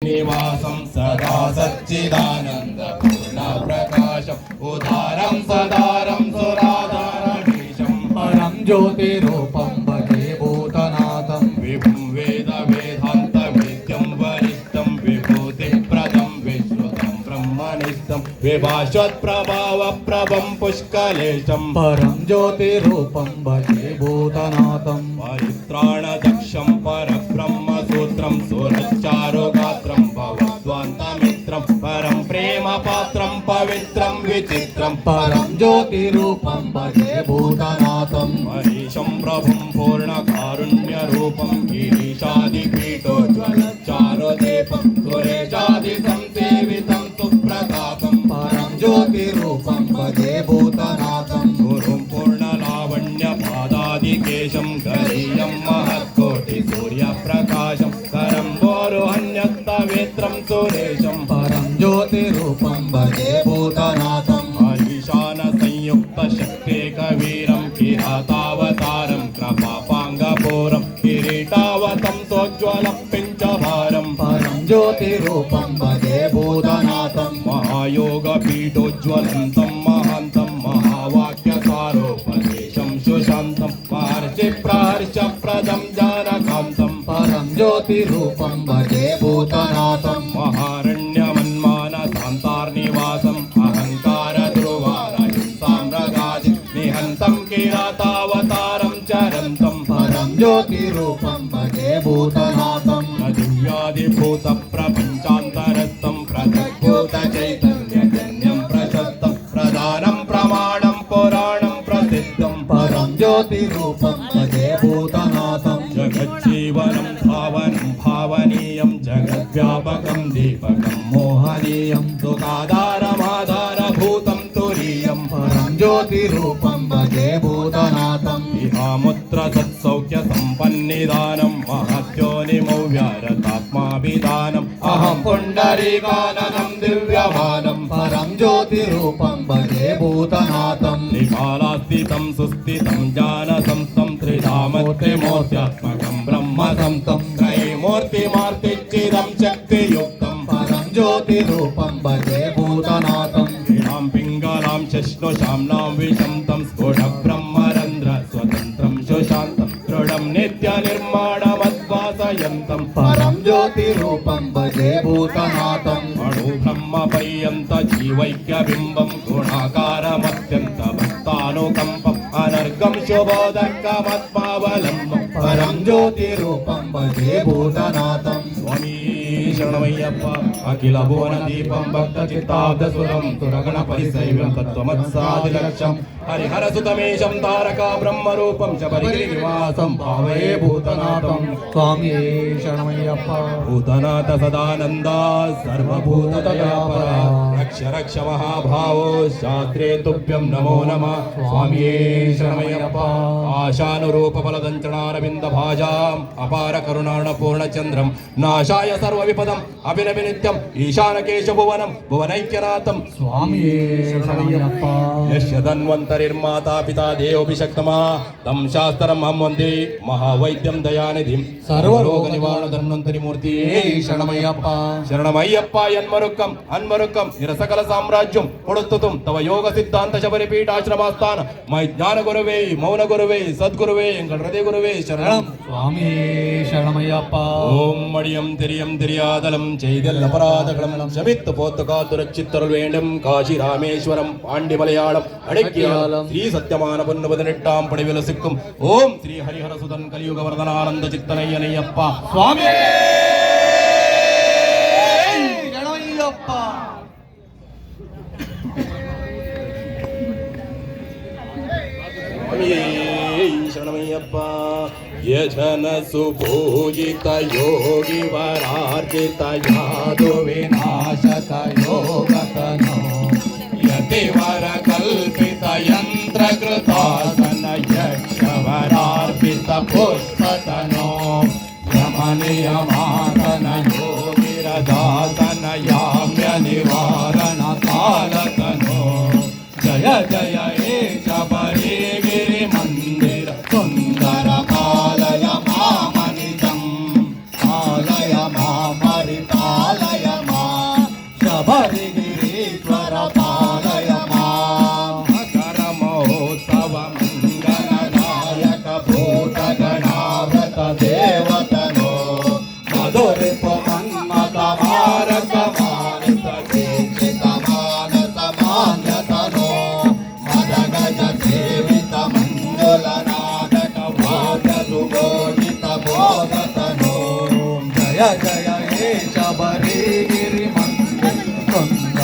निवासं सदा सच्चिदानंद पूर्ण प्रकाशम उदारं सदारं सुराधारणीशं परं ज्योतिरूपं भजे भूतनाथं विभुं वेद वेदांत वेद्यं वरिष्ठं विभूतिप्रदं विश्रुतं ब्रह्मनिष्ठं विभाषोत्प्रभाव प्रभं पुष्कलेशं परं ज्योतिरूपं भजे भूतनाथं परित्राणदक्षं परब्रह्मसूत्रं सुरचारुगात्रं भवद्वान्तमित्रं परं प्रेमपात्रं पवित्रं विचित्रं परं ज्योतिरूपं भजे भूतनाथं हरीशं प्रभुं पूर्णकारुण्यरूपं गिरीशादिपीठोज्ज्वलच्चारुदीपं सुरेशादिसंसेवितं सुप्रतापं परं ज्योतिरूपं भजे भूतनाथं गुरुं पूर्णलावण्यपादादिकेशं गरीयं महत्कोटिसूर्यप्रकाशं करं वोरुहन्यस्तवेत्रं सुरेशं परं ज्योतिरूपं भजे भूतनाथं ईशानसंयुक्तशक्तेकवीरं किरातावतारं कृपापाङ्गपूरं किरीटावतं सोज्ज्वलं पिञ्चभारं परं ज्योतिरूपं भजे भूतनाथं महायोगपीठोज्ज्वलन्तं महान्तं महावाक्यसारोपदेशं सुशान्तं महर्षिप्रहर्षप्रदं जानकान्तं परं ज्योतिरूपं भजे भूतनाथं महारण्यमन्मानसान्तार्निवासम् अहङ्कारध्रुवारहिंसाम्रगादि निहन्तं किरातावतारं चरन्तं परं ज्योतिरूपं भजे भूतनाथं दिव्यादिभूतप्रपञ्चान्तरस्थं प्रदद्भूतचैतन्यजन्यं प्रशस्तं प्रधानं प्रमाणं पुराणं प्रसिद्धं परं ज्योतिरूपं भजे भूतनाथं जगज्जीवनं भावनं भावनीयं जगद्व्यापकं दीपकं मोहनीयं सुखाधारमाधारभूतं तुरीयं परं ज्योतिरूपं भजे भूतनाथं इहामुत्र सत्सौख्यसम्पन्निदानं महद्योनिमव्यारतात्माभिधानम् अहं पुण्डरीकाननं दिव्यमानं परं ज्योतिरूपं भजे भूतनाथं त्रिकालास्थितं सुस्थितं ज्ञानसंस्थं त्रिधामत्रिमूर्त्यात्मकं ब्रह्मसंस्थं त्रयीमूर्तिमार्तिच्चिदं शक्तियुक्तं परं ज्योतिरूपं भजे भूतनाथं श्रीणां पिङ्गलां शश्नुषाम्नां विशन्तं स्फुटब्रह्मरन्ध्र स्वतन्त्रं सुशान्तं दृढं नित्यनिर्माणमद्भासयन्तं परं ज्योतिरूपं भजे भूतनाथं अणुब्रह्मपर्यन्त जीवैक्यबिम्बं गुणाकारमत्यन्तभक्तानुकम्पम् अनर्गं शुभोदर्कमत्मावलम्बं परं ज्योतिरूपं भजे भूतनाथं स्वामी शरणमय्यप्प अखिल भुवनदीपं भक्तचित्ताब्धसुरं सुरगणपरिसैव्यं तत्त्वमत्सादिलक्ष्यं हरिहरसुतमेशं तारका ब्रह्मरूपं च परिगिरिनिवासं भावये भूतनाथं स्वामी शरणमय्यप्प भूतनाथ सदानन्दा सर्वभूतदयापरा रक्ष रक्ष महाभावो शास्त्रे तुभ्यं नमो नमः स्वामी शरणमय्यप्प आशानुरूपफलदञ्चनारविन्दभाजाम् अपार करुणार्णपूर्णचन्द्रं नाशाय सर्वविपदम् अभिनविनित्यम् ईशानकेशभुवनं भुवनैक्यनाथं स्वामी शरणमय्यप्प यस्य धन्वन्तरिर्माता पिता देवोऽभिषक्तमः तं शास्त्रम् अहं वन्दे महावैद्यं दयानिधिं सर्वरोगनिवारणधन्वन्तरिमूर्ति शरणमय्यप्प शरणमय्यप्प यन्मरुक्कं अन्मरुक्कं निरसकल साम्राज्यं पुडुत्तुं तव योग सिद्धांत शबरिपीठाश्रमस्थान मय ज्ञान गुरुवे मौन गुरुवे सद्गुरुवे हृदय गुरुवे शरणं स्वामी शरणमय्यप्प ஓம் மடியம் தெரியம் தெரியாதலம் செய்தல் அபராதகளம் சமித்து போத்து காத்துரச்சித்தருள் வேண்டும் காசி ராமேஸ்வரம் பாண்டி மலையாளம் அடைக்கியாலம் ஸ்ரீ சத்யமான பொன்னு 18ஆம் படைவில சிக்கும் ஓம் ஸ்ரீ ஹரிஹரசுதன் கலியுக வரதனானந்த சித்தனையனையப்பா स्वामी शरणमय्यप्प शरणमय्यप्प यजन सुपूजित योगी वरार्जित यादु विनाशक योगतनो यतिवर कल्पित यंत्र कृतासन यक्ष वरार्पित पुष्पतनो यमनियमासन योगिरदासन याम्य निवारण कालतनो जय जय हे शबरिगिरि मंदिर सुंदर कालय मामनितं कालय मामरिताल ಜಯ ಹೇ ಶಬರ